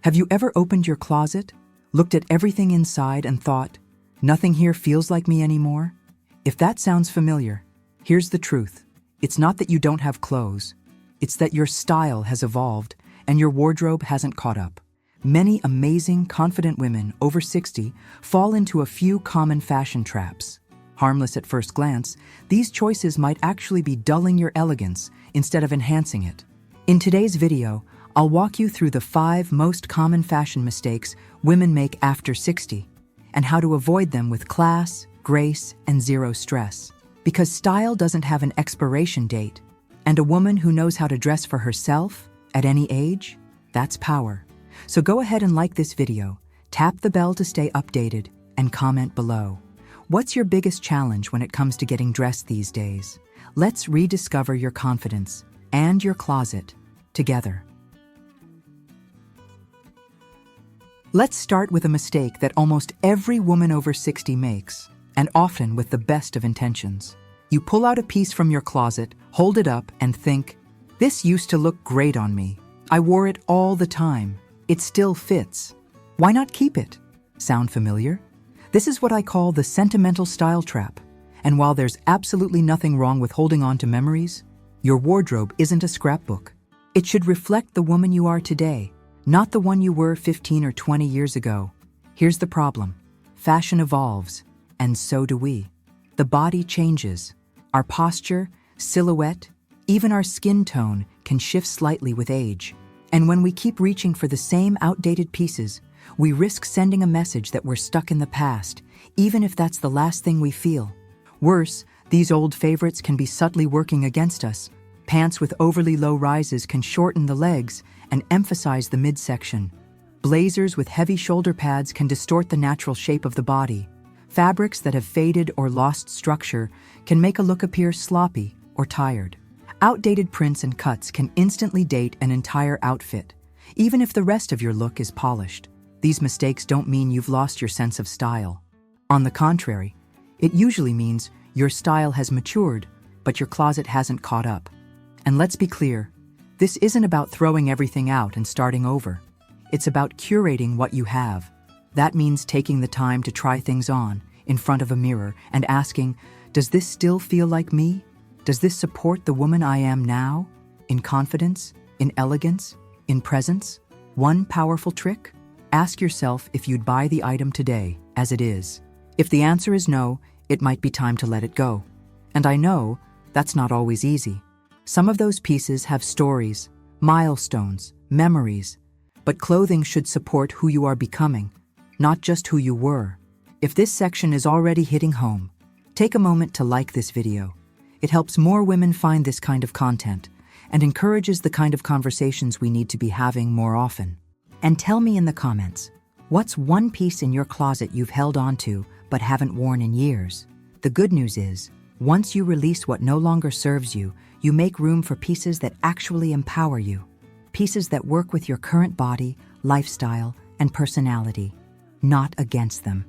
Have you ever opened your closet, looked at everything inside and thought, nothing here feels like me anymore? If that sounds familiar, here's the truth. It's not that you don't have clothes. It's that your style has evolved and your wardrobe hasn't caught up. Many amazing, confident women over 60 fall into a few common fashion traps. Harmless at first glance, these choices might actually be dulling your elegance instead of enhancing it. In today's video, I'll walk you through the 5 most common fashion mistakes women make after 60 and how to avoid them with class, grace, and zero stress. Because style doesn't have an expiration date, and a woman who knows how to dress for herself at any age, that's power. So go ahead and like this video, tap the bell to stay updated, and comment below. What's your biggest challenge when it comes to getting dressed these days? Let's rediscover your confidence and your closet together. Let's start with a mistake that almost every woman over 60 makes, and often with the best of intentions. You pull out a piece from your closet, hold it up, and think, this used to look great on me. I wore it all the time. It still fits. Why not keep it? Sound familiar? This is what I call the sentimental style trap. And while there's absolutely nothing wrong with holding on to memories, your wardrobe isn't a scrapbook. It should reflect the woman you are today, not the one you were 15 or 20 years ago. Here's the problem. Fashion evolves, and so do we. The body changes. Our posture, silhouette, even our skin tone can shift slightly with age. And when we keep reaching for the same outdated pieces, we risk sending a message that we're stuck in the past, even if that's the last thing we feel. Worse, these old favorites can be subtly working against us. Pants with overly low rises can shorten the legs and emphasize the midsection. Blazers with heavy shoulder pads can distort the natural shape of the body. Fabrics that have faded or lost structure can make a look appear sloppy or tired. Outdated prints and cuts can instantly date an entire outfit, even if the rest of your look is polished. These mistakes don't mean you've lost your sense of style. On the contrary, it usually means your style has matured, but your closet hasn't caught up. And let's be clear, this isn't about throwing everything out and starting over. It's about curating what you have. That means taking the time to try things on in front of a mirror and asking, does this still feel like me? Does this support the woman I am now? In confidence, in elegance, in presence? One powerful trick? Ask yourself if you'd buy the item today, as it is. If the answer is no, it might be time to let it go. And I know that's not always easy. Some of those pieces have stories, milestones, memories, but clothing should support who you are becoming, not just who you were. If this section is already hitting home, take a moment to like this video. It helps more women find this kind of content and encourages the kind of conversations we need to be having more often. And tell me in the comments, what's one piece in your closet you've held on to but haven't worn in years? The good news is, once you release what no longer serves you, you make room for pieces that actually empower you. Pieces that work with your current body, lifestyle, and personality, not against them.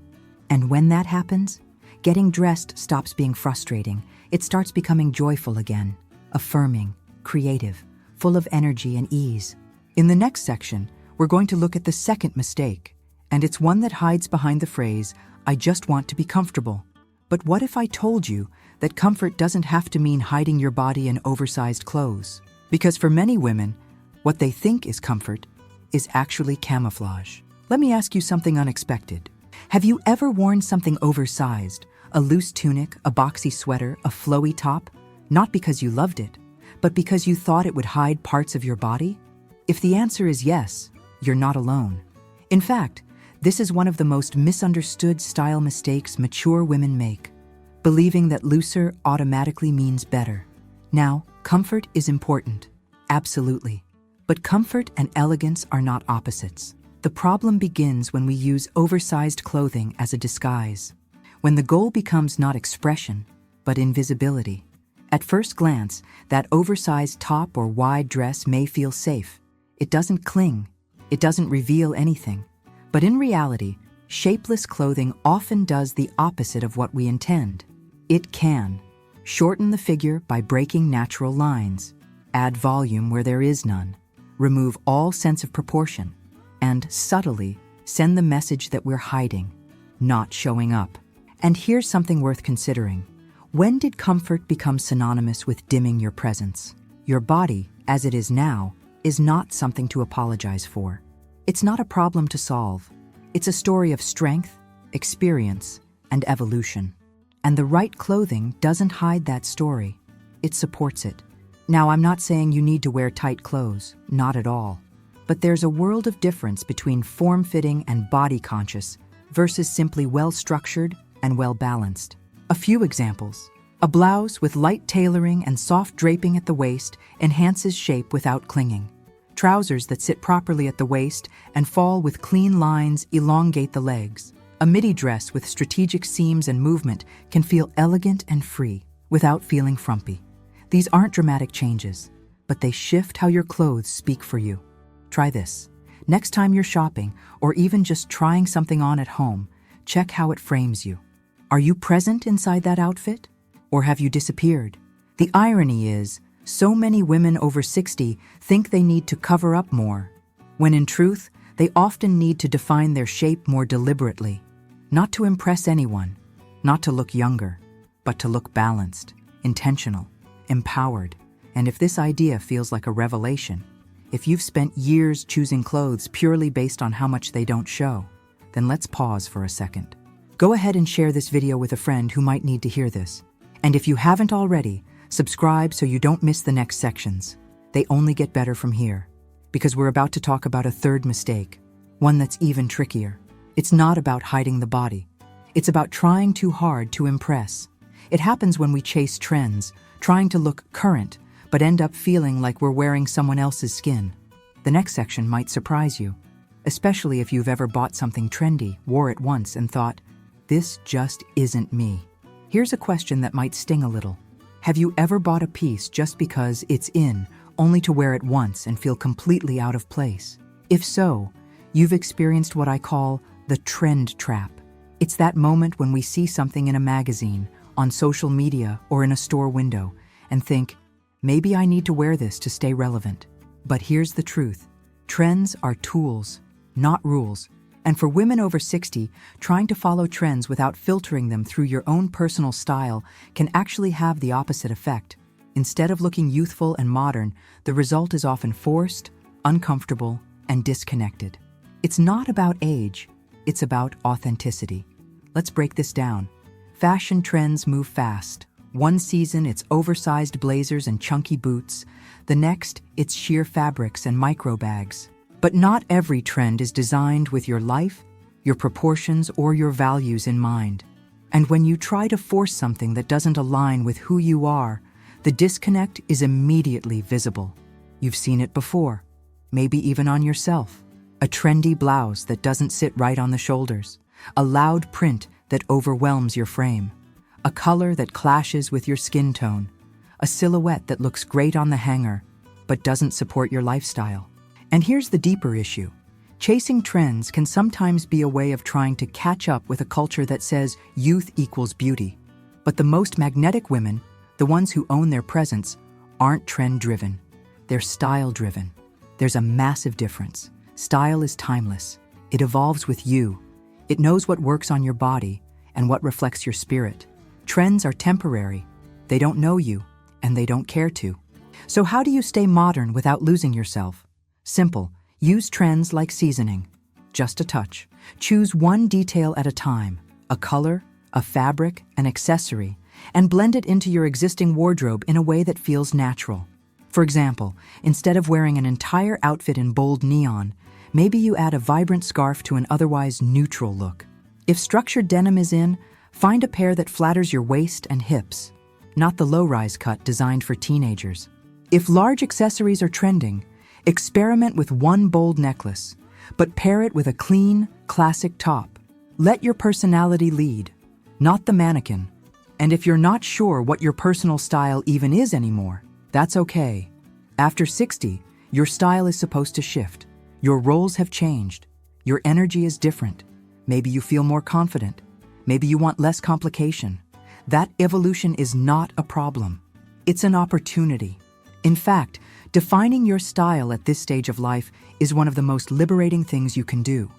And when that happens, getting dressed stops being frustrating. It starts becoming joyful again, affirming, creative, full of energy and ease. In the next section, we're going to look at the second mistake, and it's one that hides behind the phrase, I just want to be comfortable. But what if I told you that comfort doesn't have to mean hiding your body in oversized clothes? Because for many women, what they think is comfort is actually camouflage. Let me ask you something unexpected. Have you ever worn something oversized, a loose tunic, a boxy sweater, a flowy top, not because you loved it, but because you thought it would hide parts of your body? If the answer is yes, you're not alone. In fact, this is one of the most misunderstood style mistakes mature women make, believing that looser automatically means better. Now, comfort is important, absolutely, but comfort and elegance are not opposites. The problem begins when we use oversized clothing as a disguise, when the goal becomes not expression, but invisibility. At first glance, that oversized top or wide dress may feel safe. It doesn't cling, it doesn't reveal anything. But in reality, shapeless clothing often does the opposite of what we intend. It can shorten the figure by breaking natural lines, add volume where there is none, remove all sense of proportion, and subtly send the message that we're hiding, not showing up. And here's something worth considering. When did comfort become synonymous with dimming your presence? Your body, as it is now, is not something to apologize for. It's not a problem to solve. It's a story of strength, experience, and evolution. And the right clothing doesn't hide that story. It supports it. Now, I'm not saying you need to wear tight clothes, not at all. But there's a world of difference between form-fitting and body-conscious versus simply well-structured and well-balanced. A few examples. A blouse with light tailoring and soft draping at the waist enhances shape without clinging. Trousers that sit properly at the waist and fall with clean lines elongate the legs. A midi dress with strategic seams and movement can feel elegant and free without feeling frumpy. These aren't dramatic changes, but they shift how your clothes speak for you. Try this. Next time you're shopping, or even just trying something on at home, check how it frames you. Are you present inside that outfit? Or have you disappeared? The irony is, so many women over 60 think they need to cover up more, when in truth, they often need to define their shape more deliberately. Not to impress anyone, not to look younger, but to look balanced, intentional, empowered. And if this idea feels like a revelation, if you've spent years choosing clothes purely based on how much they don't show, then let's pause for a second. Go ahead and share this video with a friend who might need to hear this. And if you haven't already, subscribe so you don't miss the next sections. They only get better from here, because we're about to talk about a third mistake, one that's even trickier. It's not about hiding the body. It's about trying too hard to impress. It happens when we chase trends, trying to look current, but end up feeling like we're wearing someone else's skin. The next section might surprise you, especially if you've ever bought something trendy, wore it once, and thought, this just isn't me. Here's a question that might sting a little. Have you ever bought a piece just because it's in, only to wear it once and feel completely out of place? If so, you've experienced what I call the trend trap. It's that moment when we see something in a magazine, on social media, or in a store window, and think, maybe I need to wear this to stay relevant. But here's the truth. Trends are tools, not rules. And for women over 60, trying to follow trends without filtering them through your own personal style can actually have the opposite effect. Instead of looking youthful and modern, the result is often forced, uncomfortable, and disconnected. It's not about age, it's about authenticity. Let's break this down. Fashion trends move fast. One season, it's oversized blazers and chunky boots. The next, it's sheer fabrics and micro bags. But not every trend is designed with your life, your proportions, or your values in mind. And when you try to force something that doesn't align with who you are, the disconnect is immediately visible. You've seen it before, maybe even on yourself. A trendy blouse that doesn't sit right on the shoulders, a loud print that overwhelms your frame, a color that clashes with your skin tone, a silhouette that looks great on the hanger, but doesn't support your lifestyle. And here's the deeper issue. Chasing trends can sometimes be a way of trying to catch up with a culture that says youth equals beauty. But the most magnetic women, the ones who own their presence, aren't trend-driven. They're style-driven. There's a massive difference. Style is timeless. It evolves with you. It knows what works on your body and what reflects your spirit. Trends are temporary. They don't know you, and they don't care to. So how do you stay modern without losing yourself? Simple. Use trends like seasoning. Just a touch. Choose one detail at a time, a color, a fabric, an accessory, and blend it into your existing wardrobe in a way that feels natural. For example, instead of wearing an entire outfit in bold neon, maybe you add a vibrant scarf to an otherwise neutral look. If structured denim is in, find a pair that flatters your waist and hips, not the low-rise cut designed for teenagers. If large accessories are trending, experiment with one bold necklace, but pair it with a clean, classic top. Let your personality lead, not the mannequin. And if you're not sure what your personal style even is anymore, that's okay. After 60, your style is supposed to shift. Your roles have changed. Your energy is different. Maybe you feel more confident. Maybe you want less complication. That evolution is not a problem. It's an opportunity. In fact, Defining your style at this stage of life is one of the most liberating things you can do.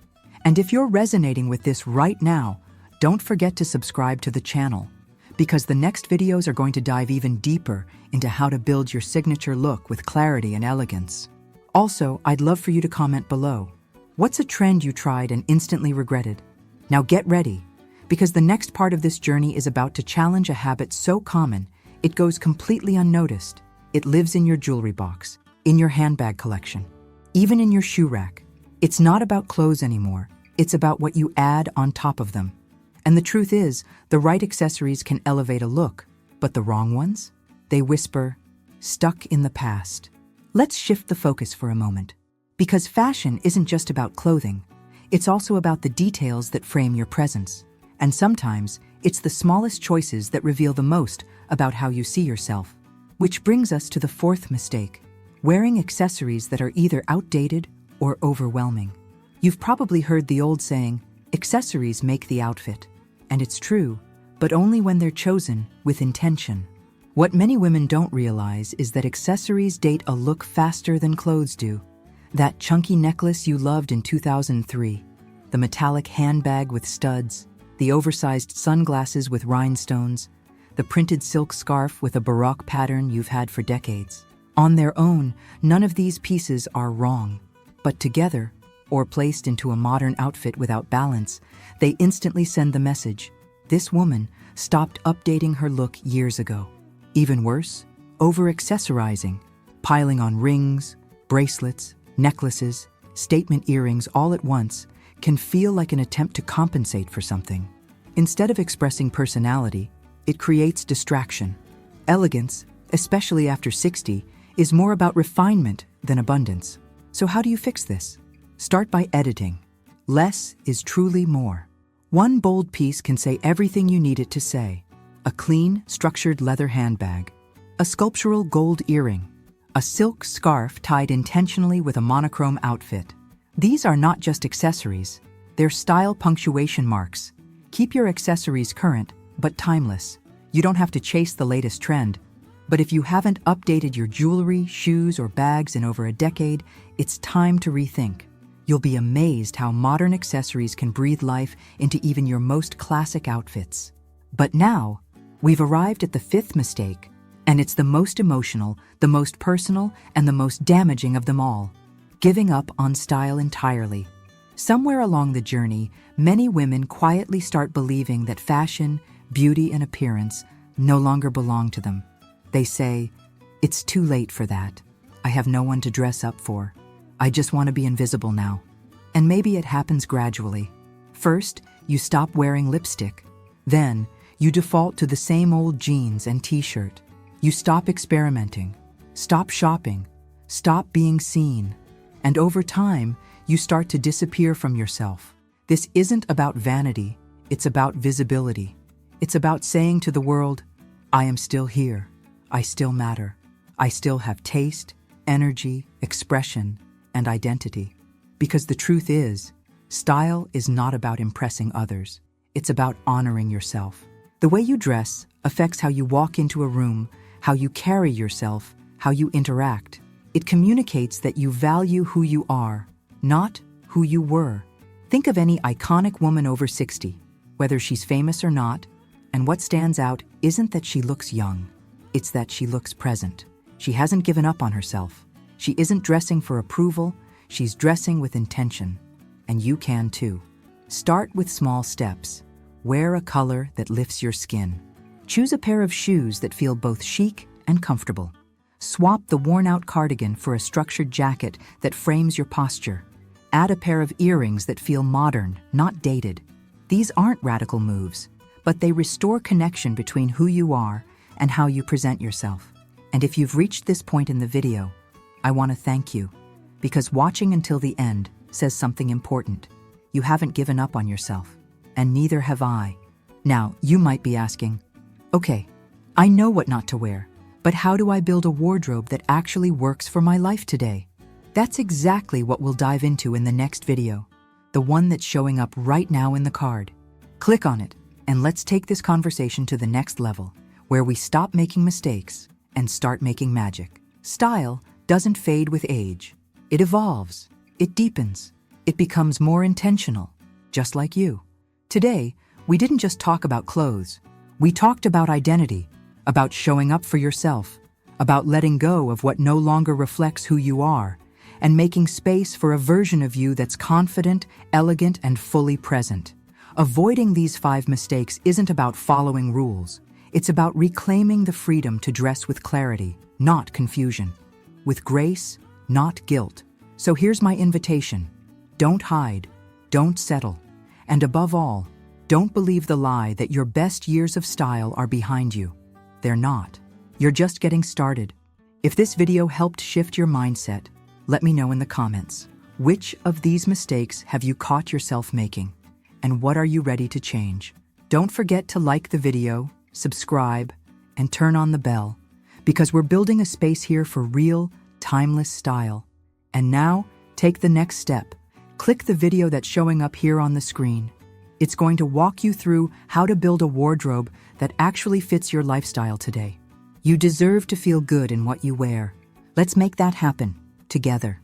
And if you're resonating with this right now, don't forget to subscribe to the channel, because the next videos are going to dive even deeper into how to build your signature look with clarity and elegance. Also, I'd love for you to comment below. What's a trend you tried and instantly regretted? Now get ready, because the next part of this journey is about to challenge a habit so common, it goes completely unnoticed. It lives in your jewelry box, in your handbag collection, even in your shoe rack. It's not about clothes anymore. It's about what you add on top of them. And the truth is, the right accessories can elevate a look, but the wrong ones? They whisper, "Stuck in the past." Let's shift the focus for a moment. Because fashion isn't just about clothing. It's also about the details that frame your presence. And sometimes, it's the smallest choices that reveal the most about how you see yourself. Which brings us to the fourth mistake: wearing accessories that are either outdated or overwhelming. You've probably heard the old saying, accessories make the outfit. And it's true, but only when they're chosen with intention. What many women don't realize is that accessories date a look faster than clothes do. That chunky necklace you loved in 2003, the metallic handbag with studs, the oversized sunglasses with rhinestones, the printed silk scarf with a baroque pattern you've had for decades. On their own, none of these pieces are wrong. But together, or placed into a modern outfit without balance, they instantly send the message: this woman stopped updating her look years ago. Even worse, over-accessorizing, piling on rings, bracelets, necklaces, statement earrings all at once, can feel like an attempt to compensate for something. Instead of expressing personality, it creates distraction. Elegance, especially after 60, is more about refinement than abundance. So how do you fix this? Start by editing. Less is truly more. One bold piece can say everything you need it to say. A clean, structured leather handbag, a sculptural gold earring, a silk scarf tied intentionally with a monochrome outfit. These are not just accessories, they're style punctuation marks. Keep your accessories current, but timeless. You don't have to chase the latest trend. But if you haven't updated your jewelry, shoes, or bags in over a decade, it's time to rethink. You'll be amazed how modern accessories can breathe life into even your most classic outfits. But now, we've arrived at the fifth mistake, and it's the most emotional, the most personal, and the most damaging of them all: giving up on style entirely. Somewhere along the journey, many women quietly start believing that fashion, beauty, and appearance no longer belong to them. They say, "It's too late for that. I have no one to dress up for. I just want to be invisible now." And maybe it happens gradually. First, you stop wearing lipstick. Then, you default to the same old jeans and t-shirt. You stop experimenting, stop shopping, stop being seen. And over time, you start to disappear from yourself. This isn't about vanity, it's about visibility. It's about saying to the world, "I am still here. I still matter. I still have taste, energy, expression, and identity." Because the truth is, style is not about impressing others. It's about honoring yourself. The way you dress affects how you walk into a room, how you carry yourself, how you interact. It communicates that you value who you are, not who you were. Think of any iconic woman over 60, whether she's famous or not, and what stands out isn't that she looks young. It's that she looks present. She hasn't given up on herself. She isn't dressing for approval, she's dressing with intention. And you can too. Start with small steps. Wear a color that lifts your skin. Choose a pair of shoes that feel both chic and comfortable. Swap the worn-out cardigan for a structured jacket that frames your posture. Add a pair of earrings that feel modern, not dated. These aren't radical moves, but they restore connection between who you are and how you present yourself. And if you've reached this point in the video, I want to thank you, because watching until the end says something important. You haven't given up on yourself, and neither have I. Now, you might be asking, okay, I know what not to wear, but how do I build a wardrobe that actually works for my life today? That's exactly what we'll dive into in the next video, the one that's showing up right now in the card. Click on it, and let's take this conversation to the next level, where we stop making mistakes and start making magic. Style doesn't fade with age. It evolves, it deepens, it becomes more intentional, just like you. Today, we didn't just talk about clothes. We talked about identity, about showing up for yourself, about letting go of what no longer reflects who you are, and making space for a version of you that's confident, elegant, and fully present. Avoiding these 5 mistakes isn't about following rules. It's about reclaiming the freedom to dress with clarity, not confusion. With grace, not guilt. So here's my invitation. Don't hide, don't settle, and above all, don't believe the lie that your best years of style are behind you. They're not. You're just getting started. If this video helped shift your mindset, let me know in the comments. Which of these mistakes have you caught yourself making? And what are you ready to change? Don't forget to like the video, subscribe, and turn on the bell, because we're building a space here for real, timeless style. And now, take the next step. Click the video that's showing up here on the screen. It's going to walk you through how to build a wardrobe that actually fits your lifestyle today. You deserve to feel good in what you wear. Let's make that happen, together.